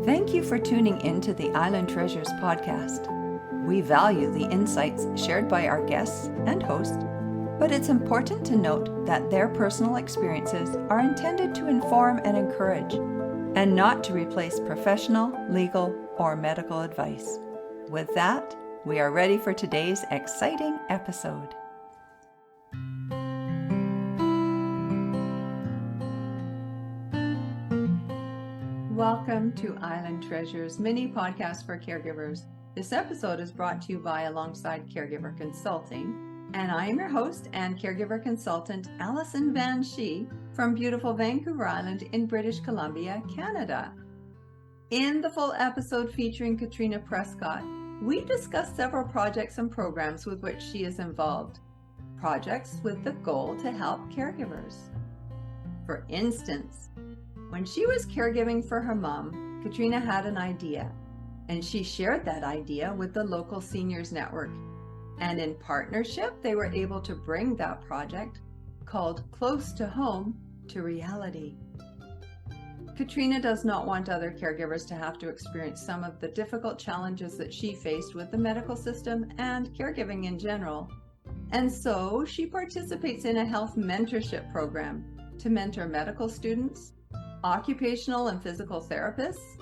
Thank you for tuning into the Island Treasures podcast. We value the insights shared by our guests and host, but it's important to note that their personal experiences are intended to inform and encourage, and not to replace professional, legal, or medical advice. With that, we are ready for today's exciting episode. Welcome to Island Treasures mini podcast for caregivers. This episode is brought to you by Alongside Caregiver Consulting, and I am your host and caregiver consultant, Alison Van Schie from beautiful Vancouver Island in British Columbia, Canada. In the full episode featuring Katrina Prescott, we discuss several projects and programs with which she is involved. Projects with the goal to help caregivers. For instance, when she was caregiving for her mom, Katrina had an idea, and she shared that idea with the local seniors network. And in partnership, they were able to bring that project, called Close to Home, to reality. Katrina does not want other caregivers to have to experience some of the difficult challenges that she faced with the medical system and caregiving in general. And so she participates in a health mentorship program to mentor medical students, occupational and physical therapists,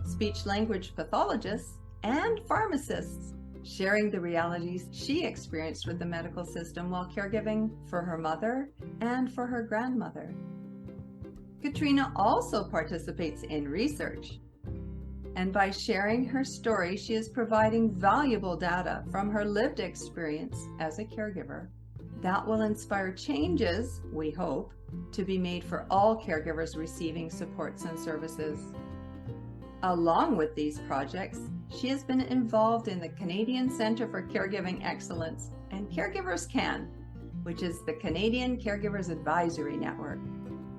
speech-language pathologists, and pharmacists, sharing the realities she experienced with the medical system while caregiving for her mother and for her grandmother. Katrina also participates in research, and by sharing her story, she is providing valuable data from her lived experience as a caregiver that will inspire changes, we hope, to be made for all caregivers receiving supports and services. Along with these projects, she has been involved in the Canadian Centre for Caregiving Excellence and Caregivers Can, which is the Canadian Caregivers Advisory Network.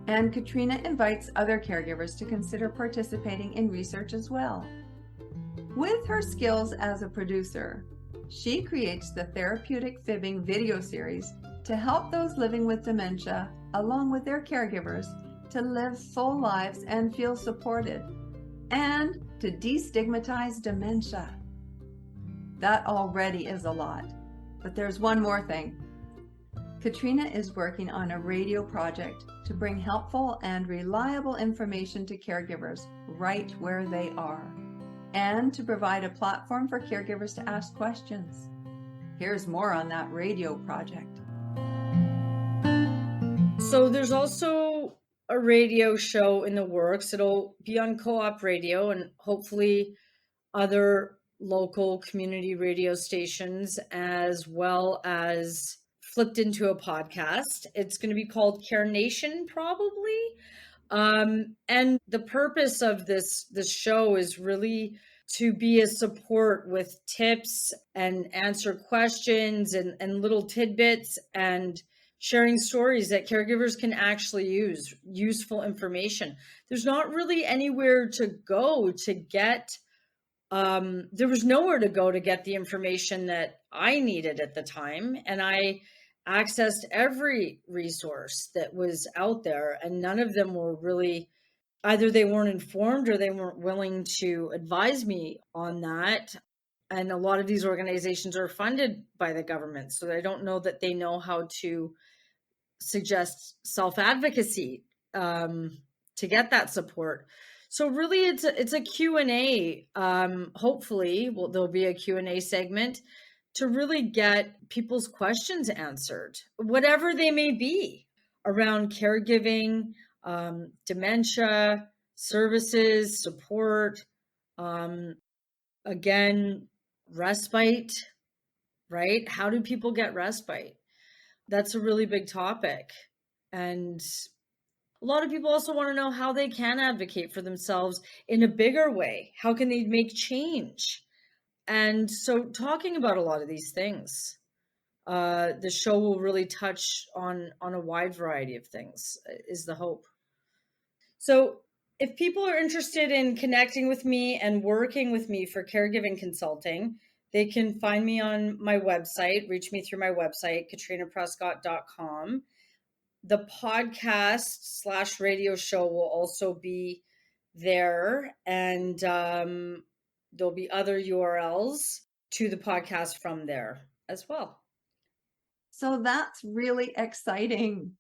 And Katrina invites other caregivers to consider participating in research as well. With her skills as a producer, she creates the Therapeutic Fibbing video series to help those living with dementia, along with their caregivers, to live full lives and feel supported, and to destigmatize dementia. That already is a lot, but there's one more thing. Katrina is working on a radio project to bring helpful and reliable information to caregivers right where they are, and to provide a platform for caregivers to ask questions. Here's more on that radio project. So there's also a radio show in the works. It'll be on Co-op Radio and hopefully other local community radio stations, as well as flipped into a podcast. It's going to be called Care Nation, probably. And the purpose of this show is really to be a support with tips and answer questions and little tidbits and sharing stories that caregivers can actually use, useful information. There's not really anywhere to go to get, there was nowhere to go to get the information that I needed at the time. And I accessed every resource that was out there, and none of them were really, either they weren't informed or they weren't willing to advise me on that. And a lot of these organizations are funded by the government, so I don't know that they know how to suggest self-advocacy to get that support. So really it's a Q&A. Hopefully there'll be a Q&A segment to really get people's questions answered, whatever they may be, around caregiving, dementia, services, support, again, respite, right? How do people get respite? That's a really big topic. And a lot of people also want to know how they can advocate for themselves in a bigger way. How can they make change? And so talking about a lot of these things, the show will really touch on a wide variety of things, is the hope. So if people are interested in connecting with me and working with me for caregiving consulting, they can find me on my website, reach me through my website, katrinaprescott.com. The podcast /radio show will also be there, and there'll be other URLs to the podcast from there as well. So that's really exciting.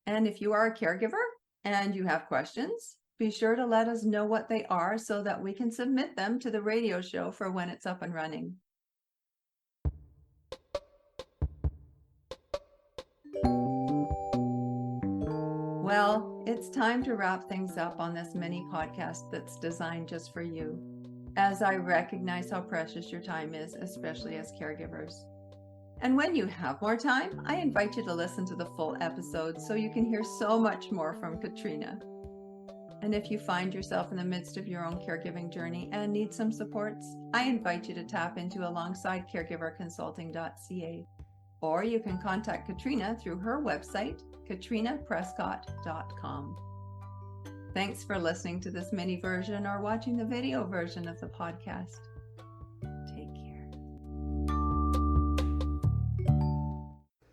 And if you are a caregiver and you have questions, be sure to let us know what they are so that we can submit them to the radio show for when it's up and running. Well, it's time to wrap things up on this mini podcast that's designed just for you, as I recognize how precious your time is, especially as caregivers. And when you have more time, I invite you to listen to the full episode so you can hear so much more from Katrina. And if you find yourself in the midst of your own caregiving journey and need some supports, I invite you to tap into alongside caregiverconsulting.ca. Or you can contact Katrina through her website, katrinaprescott.com. Thanks for listening to this mini version or watching the video version of the podcast.